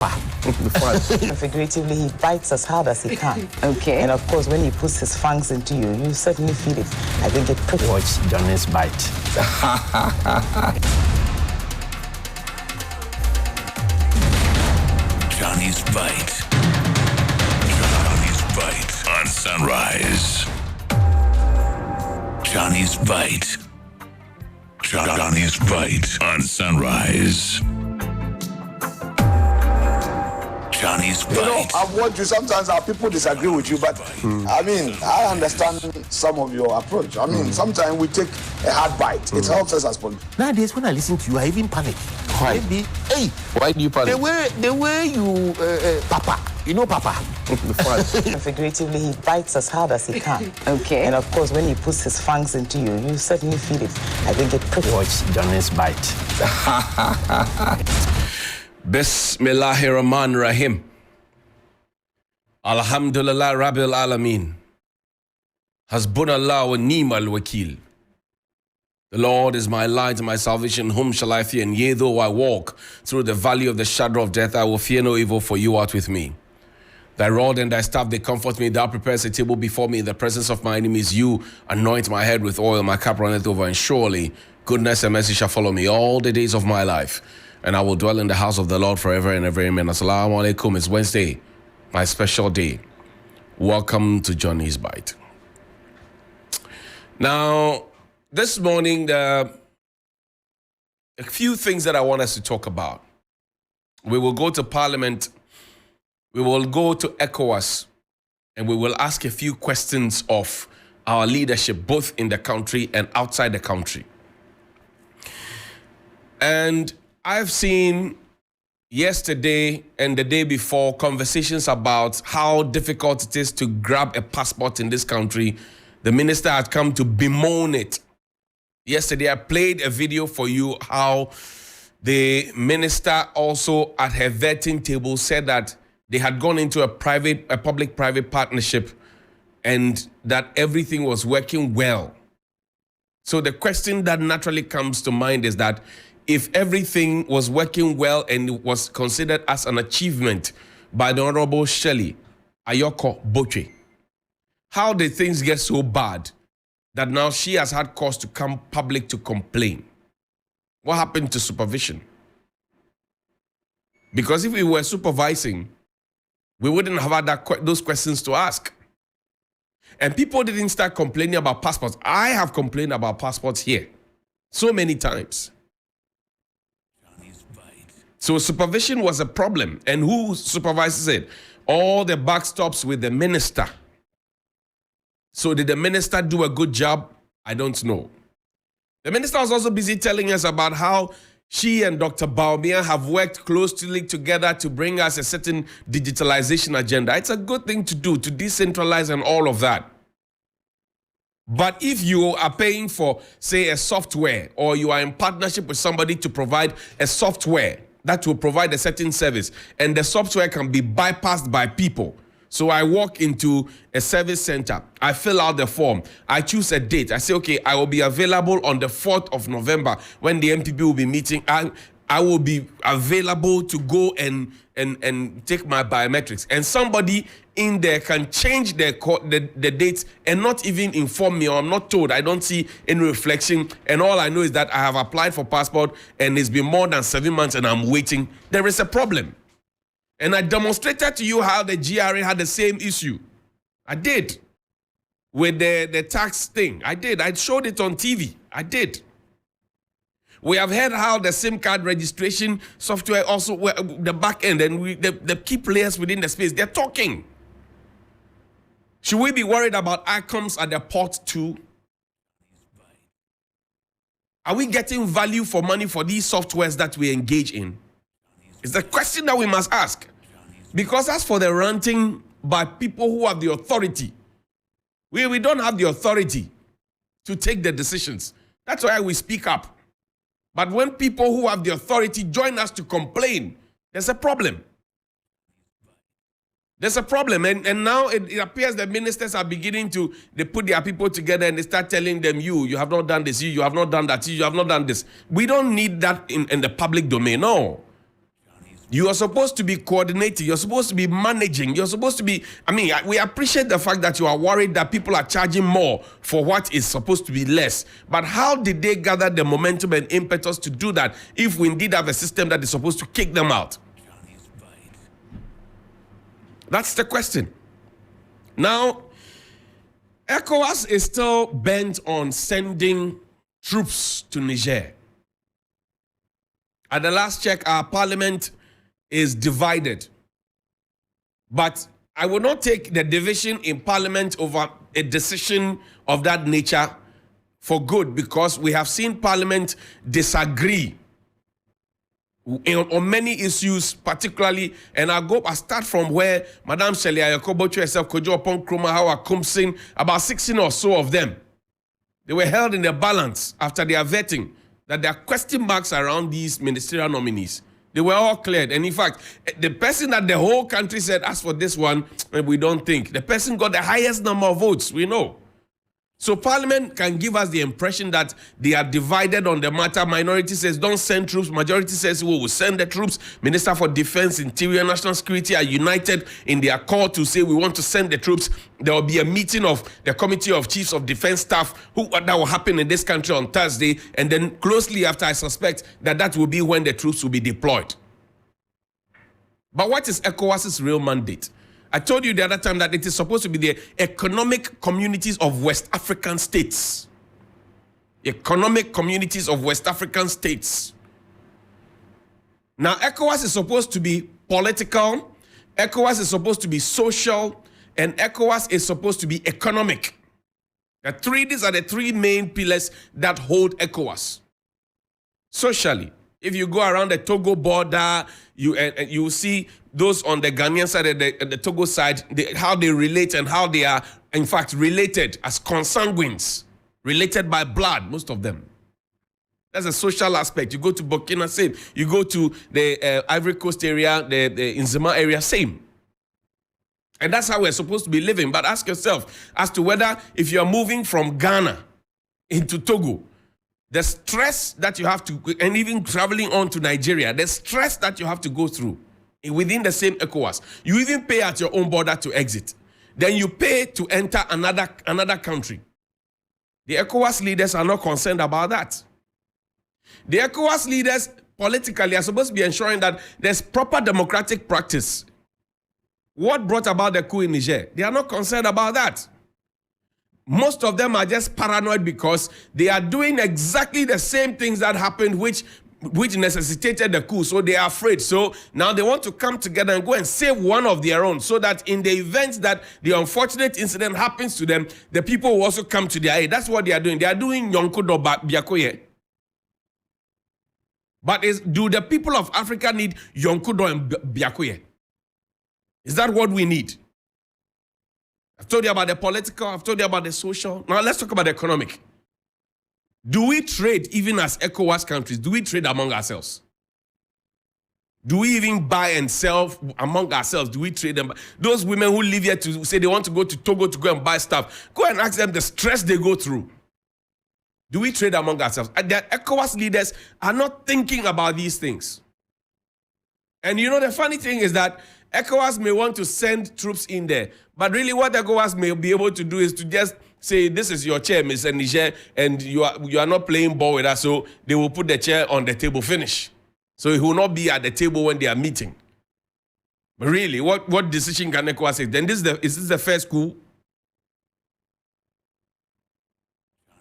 Figuratively, he bites as hard as he can. Okay. And of course, when he puts his fangs into you, you certainly feel it. I think it pretty. Watch Johnny's bite. Johnny's Bite. Johnny's Bite on Sunrise. Johnny's Bite. Johnny's Bite on Sunrise. Johnny's Bite. You know, I've watched you. Sometimes our people disagree with you, but I mean, I understand some of your approach. I mean, sometimes we take a hard bite. It helps us as politicians. Nowadays, when I listen to you, I even panic. Why? Maybe, hey, Why do you panic? the way you, Papa, you know Papa. Figuratively, he bites as hard as he can. Okay. And of course, when he puts his fangs into you, you certainly feel it. I think it pretty. Watch Johnny's bite. Bismillahirrahmanirrahim. Alhamdulillah Rabbil Alameen. Hasbunallah wa ni'mal wakil. The Lord is my light and my salvation. Whom shall I fear? And yea, though I walk through the valley of the shadow of death, I will fear no evil, for you art with me. Thy rod and thy staff, they comfort me. Thou preparest a table before me in the presence of my enemies. You anoint my head with oil, my cup runneth over, and surely goodness and mercy shall follow me all the days of my life. And I will dwell in the house of the Lord forever and ever. Amen. Assalamu alaikum. It's Wednesday, my special day. Welcome to Johnny's Bite. Now, this morning, a few things that I want us to talk about. We will go to Parliament, we will go to Ecowas, and we will ask a few questions of our leadership, both in the country and outside the country. And I've seen yesterday and the day before conversations about how difficult it is to grab a passport in this country. The minister had come to bemoan it. Yesterday, I played a video for you how the minister also at her vetting table said that they had gone into a public-private partnership and that everything was working well. So the question that naturally comes to mind is that if everything was working well and was considered as an achievement by the Honorable Shelley Ayoko Boche, how did things get so bad that now she has had cause to come public to complain? What happened to supervision? Because if we were supervising, we wouldn't have had those questions to ask. And people didn't start complaining about passports. I have complained about passports here so many times. So supervision was a problem. And who supervises it? All the buck stops with the minister. So did the minister do a good job? I don't know. The minister was also busy telling us about how she and Dr. Baumia have worked closely together to bring us a certain digitalization agenda. It's a good thing to do, to decentralize and all of that. But if you are paying for, say, a software, or you are in partnership with somebody to provide a software that will provide a certain service, and the software can be bypassed by people. So I walk into a service center, I fill out the form, I choose a date. I say, okay, I will be available on the 4th of November when the MPP will be meeting. I will be available to go and take my biometrics. And somebody in there can change the dates and not even inform me, or I'm not told. I don't see any reflection. And all I know is that I have applied for passport and it's been more than 7 months and I'm waiting. There is a problem. And I demonstrated to you how the GRA had the same issue. I did. With the tax thing. I did. I showed it on TV. I did. We have heard how the SIM card registration software also, the back end, and the key players within the space, they're talking. Should we be worried about icons at the port too? Are we getting value for money for these softwares that we engage in? It's the question that we must ask. Because as for the ranting by people who have the authority, we don't have the authority to take the decisions. That's why we speak up. But when people who have the authority join us to complain, there's a problem. There's a problem. And now it appears that ministers are beginning to, they put their people together and they start telling them, you have not done this, you have not done that, you have not done this. We don't need that in the public domain, no. You are supposed to be coordinating. You're supposed to be managing. You're supposed to be, we appreciate the fact that you are worried that people are charging more for what is supposed to be less. But how did they gather the momentum and impetus to do that if we indeed have a system that is supposed to kick them out? That's the question. Now, ECOWAS is still bent on sending troops to Niger. At the last check, our parliament is divided. But I will not take the division in parliament over a decision of that nature for good, because we have seen parliament disagree on many issues, particularly, and I'll start from where Madam Shelley Ayakobocho herself, Kojo Opon Kroma, Hawa Kumsin, about 16 or so of them. They were held in the balance after their vetting, that there are question marks around these ministerial nominees. They were all cleared. And in fact, the person that the whole country said, as for this one, we don't think. The person got the highest number of votes, we know. So Parliament can give us the impression that they are divided on the matter. Minority says, don't send troops. Majority says, we will send the troops. Minister for Defense, Interior, National Security are united in their call to say, we want to send the troops. There will be a meeting of the Committee of Chiefs of Defense Staff that will happen in this country on Thursday. And then closely after, I suspect that will be when the troops will be deployed. But what is ECOWAS's real mandate? I told you the other time that it is supposed to be the economic communities of West African states. Economic communities of West African states. Now, ECOWAS is supposed to be political, ECOWAS is supposed to be social, and ECOWAS is supposed to be economic. These are the three main pillars that hold ECOWAS. Socially, if you go around the Togo border, you see those on the Ghanaian side and the Togo side, how they relate and how they are, in fact, related as consanguines, related by blood, most of them. That's a social aspect. You go to Burkina, same. You go to the Ivory Coast area, the Nzema area, same. And that's how we're supposed to be living. But ask yourself as to whether, if you're moving from Ghana into Togo, the stress that you have to, and even traveling on to Nigeria, the stress that you have to go through within the same ECOWAS. You even pay at your own border to exit. Then you pay to enter another country. The ECOWAS leaders are not concerned about that. The ECOWAS leaders politically are supposed to be ensuring that there's proper democratic practice. What brought about the coup in Niger? They are not concerned about that. Most of them are just paranoid because they are doing exactly the same things that happened which necessitated the coup. So they are afraid. So now they want to come together and go and save one of their own, so that in the event that the unfortunate incident happens to them, the people will also come to their aid. That's what they are doing. They are doing Yonkudo Biakoye. But do the people of Africa need Yonkudo and Biakoye? Is that what we need? I've told you about the political, I've told you about the social. Now let's talk about the economic. Do we trade even as ECOWAS countries? Do we trade among ourselves? Do we even buy and sell among ourselves? Do we trade them? Those women who live here to say they want to go to Togo to go and buy stuff, go and ask them the stress they go through. Do we trade among ourselves? The ECOWAS leaders are not thinking about these things. And you know, the funny thing is that ECOWAS may want to send troops in there, but really what ECOWAS may be able to do is to just say, this is your chair, Mr. Niger, and you are not playing ball with us, so they will put the chair on the table, finish. So he will not be at the table when they are meeting. But really, what decision can ECOWAS take? Then is this the first coup?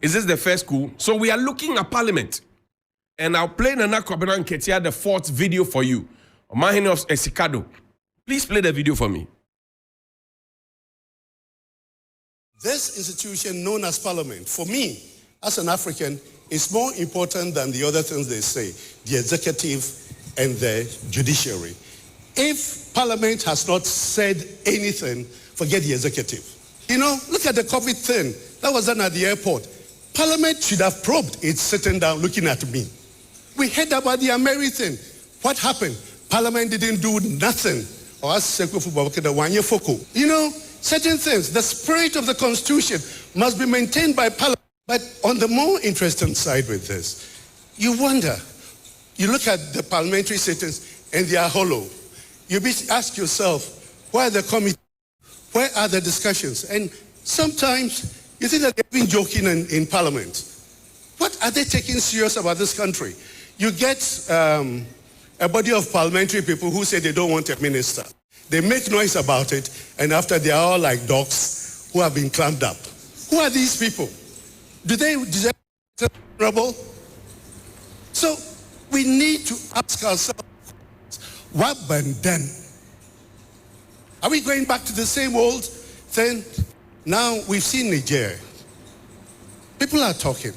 Is this the first coup? So we are looking at Parliament. And I'll play Nana Kwabena Nketia, the fourth video for you. Mahine of Esikado. Please play the video for me. This institution known as Parliament, for me, as an African, is more important than the other things they say, the executive and the judiciary. If Parliament has not said anything, forget the executive. You know, look at the COVID thing. That was done at the airport. Parliament should have probed. It's sitting down looking at me. We heard about the American thing. What happened? Parliament didn't do nothing. Or as you know, certain things, the spirit of the Constitution must be maintained by Parliament. But on the more interesting side with this, you wonder, you look at the parliamentary sittings, and they are hollow. You ask yourself, where are the committees? Where are the discussions? And sometimes you think that they've been joking in Parliament. What are they taking serious about this country? You get a body of parliamentary people who say they don't want a minister. They make noise about it, and after they are all like dogs who have been clamped up. Who are these people? Do they deserve trouble? So we need to ask ourselves, what then? Are we going back to the same old thing? Now we've seen Niger. People are talking.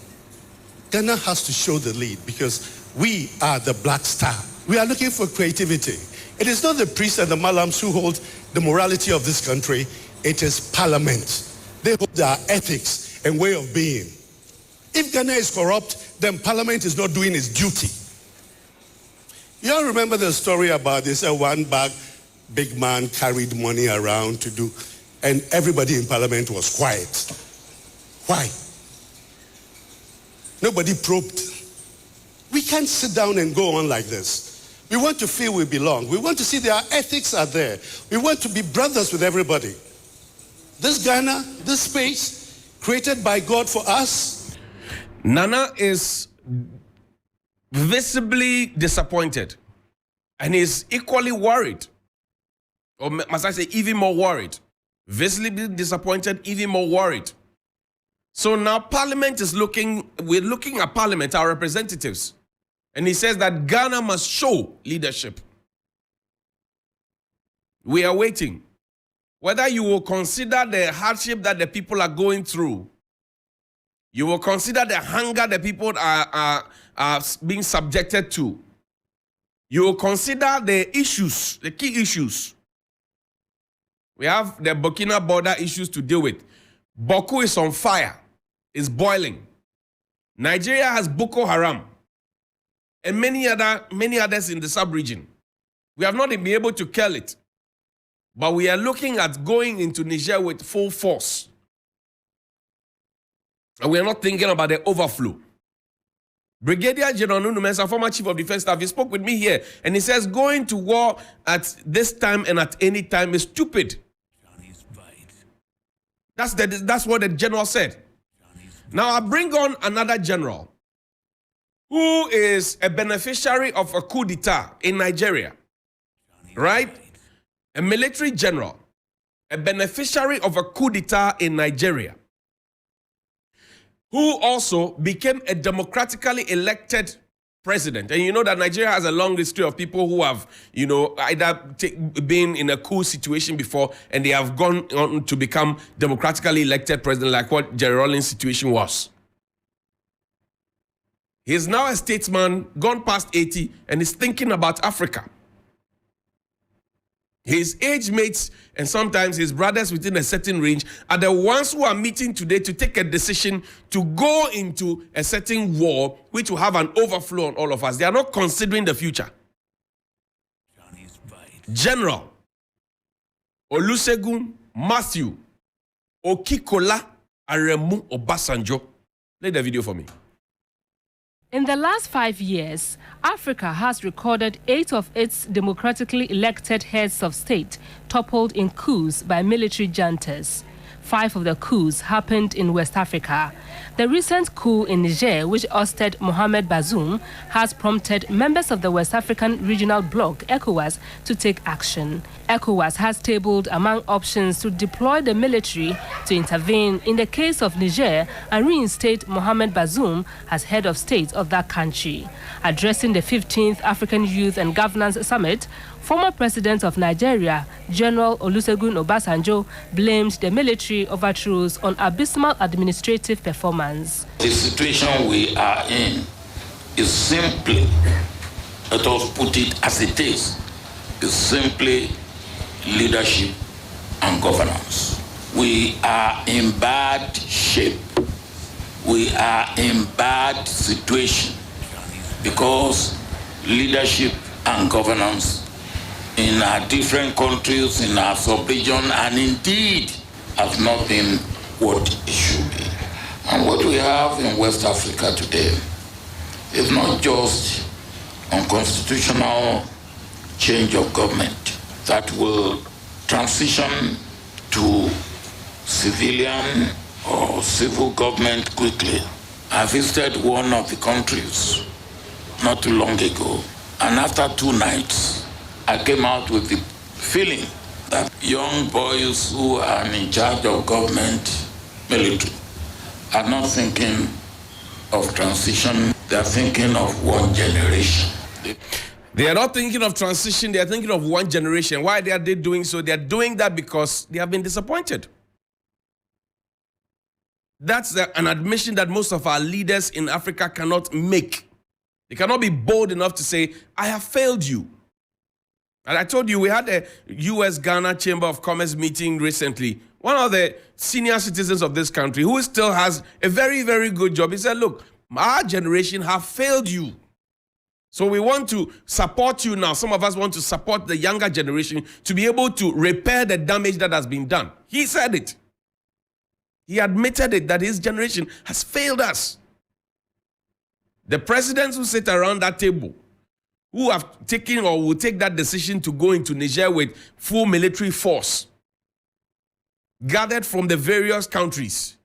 Ghana has to show the lead because we are the black star. We are looking for creativity. It is not the priests and the malams who hold the morality of this country. It is Parliament. They hold our ethics and way of being. If Ghana is corrupt, then Parliament is not doing its duty. You all remember the story about this one big man carried money around to do, and everybody in Parliament was quiet. Why? Nobody probed. We can't sit down and go on like this. We want to feel we belong. We want to see that our ethics are there. We want to be brothers with everybody. This Ghana, this space, created by God for us. Nana is visibly disappointed. And he's equally worried. Or must I say, even more worried. Visibly disappointed, even more worried. So now Parliament is we're looking at Parliament, our representatives. And he says that Ghana must show leadership. We are waiting. Whether you will consider the hardship that the people are going through, you will consider the hunger the people are being subjected to. You will consider the issues, the key issues. We have the Burkina border issues to deal with. Boko is on fire. It's boiling. Nigeria has Boko Haram and many others in the sub-region. We have not been able to kill it. But we are looking at going into Niger with full force. And we are not thinking about the overflow. Brigadier General Nunu Mensah, former Chief of Defense Staff, he spoke with me here, and he says going to war at this time and at any time is stupid. That's what the general said. Now I bring on another general who is a beneficiary of a coup d'etat in Nigeria, right? A military general, a beneficiary of a coup d'etat in Nigeria, who also became a democratically elected president. And you know that Nigeria has a long history of people who have, either been in a coup situation before and they have gone on to become democratically elected president, like what Jerry Rawlings' situation was. He's now a statesman, gone past 80, and is thinking about Africa. His age mates and sometimes his brothers within a certain range are the ones who are meeting today to take a decision to go into a certain war which will have an overflow on all of us. They are not considering the future. General Olusegun Matthew Okikola Aremu Obasanjo. Play the video for me. In the last 5 years, Africa has recorded 8 of its democratically elected heads of state toppled in coups by military juntas. 5 of the coups happened in West Africa. The recent coup in Niger, which ousted Mohamed Bazoum, has prompted members of the West African Regional Bloc, Ecowas, to take action. Ecowas has tabled among options to deploy the military to intervene in the case of Niger and reinstate Mohamed Bazoum as head of state of that country. Addressing the 15th African Youth and Governance Summit, former president of Nigeria, General Olusegun Obasanjo, blamed the military overthrows on abysmal administrative performance. The situation we are in is simply, let us put it as it is simply leadership and governance. We are in bad shape. We are in bad situation because leadership and governance in our different countries, in our sub-region, and indeed has not been what it should be. And what we have in West Africa today is not just unconstitutional change of government that will transition to civilian or civil government quickly. I visited one of the countries not too long ago, and after 2 nights, I came out with the feeling that young boys who are in charge of government, military, are not thinking of transition, they're thinking of one generation. They are not thinking of transition, they are thinking of one generation. Why are they doing so? They are doing that because they have been disappointed. That's an admission that most of our leaders in Africa cannot make. They cannot be bold enough to say, I have failed you. And I told you, we had a US-Ghana Chamber of Commerce meeting recently. One of the senior citizens of this country who still has a very, very good job, he said, look, our generation have failed you. So we want to support you now. Some of us want to support the younger generation to be able to repair the damage that has been done. He said it. He admitted it, that his generation has failed us. The presidents who sit around that table, who have taken or will take that decision to go into Niger with full military force, gathered from the various countries,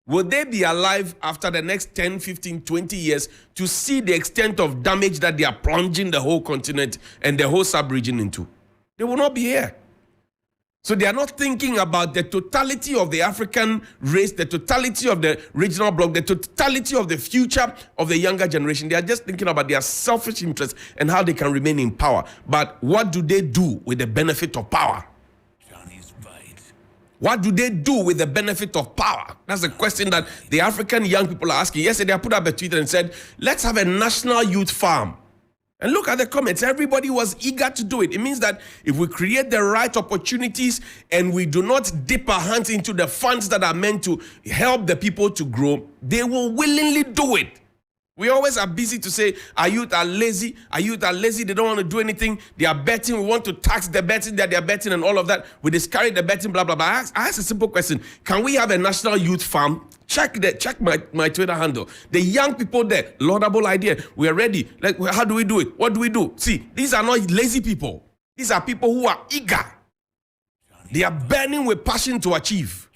will they be alive after the next 10, 15, 20 years to see the extent of damage that they are plunging the whole continent and the whole sub-region into? They will not be here. So they are not thinking about the totality of the African race, the totality of the regional bloc, the totality of the future of the younger generation. They are just thinking about their selfish interests and how they can remain in power. But what do they do with the benefit of power? What do they do with the benefit of power? That's the question that the African young people are asking. Yesterday, I put up a tweet and said, let's have a national youth farm. And look at the comments. Everybody was eager to do it. It means that if we create the right opportunities and we do not dip our hands into the funds that are meant to help the people to grow, they will willingly do it. We always are busy to say, our youth are lazy. Our youth are lazy. They don't want to do anything. They are betting. We want to tax the betting that they are betting and all of that. We discourage the betting, blah, blah, blah. I ask a simple question. Can we have a national youth farm? Check my Twitter handle. The young people there, laudable idea. We are ready. Like, how do we do it? What do we do? See, these are not lazy people. These are people who are eager. They are burning with passion to achieve.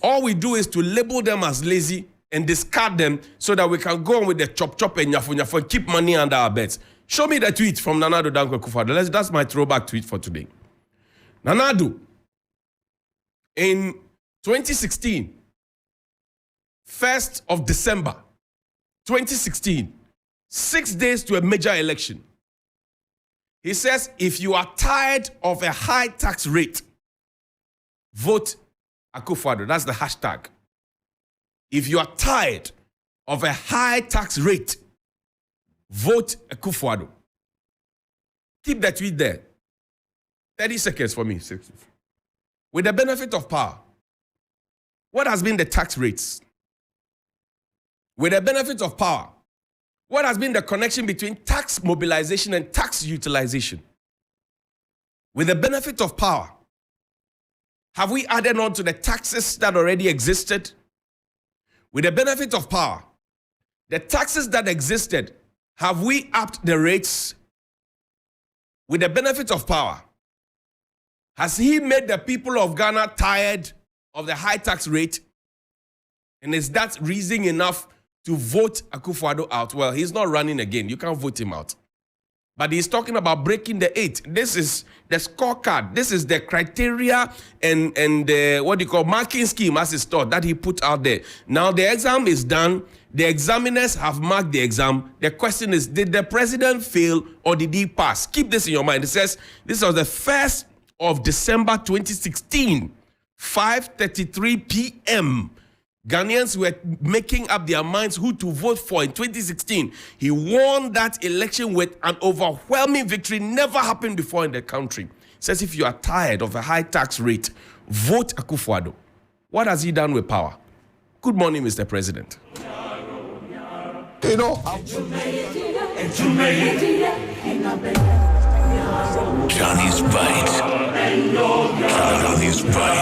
All we do is to label them as lazy and discard them so that we can go on with the chop and nyafo and keep money under our beds. Show me the tweet from Nana Addo Dankwa Akufo-Addo. That's my throwback tweet for today. Nana Addo, in 2016, 1st of December, 2016, 6 days to a major election, he says, if you are tired of a high tax rate, vote Akufo-Addo. That's the hashtag. If you are tired of a high tax rate, vote Akufo-Addo. Keep that tweet there. 30 seconds for me. With the benefit of power, what has been the tax rates? With the benefit of power, what has been the connection between tax mobilization and tax utilization? With the benefit of power, have we added on to the taxes that already existed? With the benefit of power, the taxes that existed, have we upped the rates? With the benefit of power, has he made the people of Ghana tired of the high tax rate? And is that reason enough to vote Akufo-Addo out? Well, he's not running again. You can't vote him out. But he's talking about breaking the 8. This is the scorecard. This is the criteria and what do you call marking scheme as it's taught that he put out there. Now the exam is done. The examiners have marked the exam. The question is, did the president fail or did he pass? Keep this in your mind. It says this was the 1st of December 2016, 5:33 p.m. Ghanaians were making up their minds who to vote for in 2016. He won that election with an overwhelming victory. Never happened before in the country. Says if you are tired of a high tax rate, vote Akufo-Addo. What has he done with power? Good morning, Mr. President. You know, Johnny's Bite. Johnny's Bite.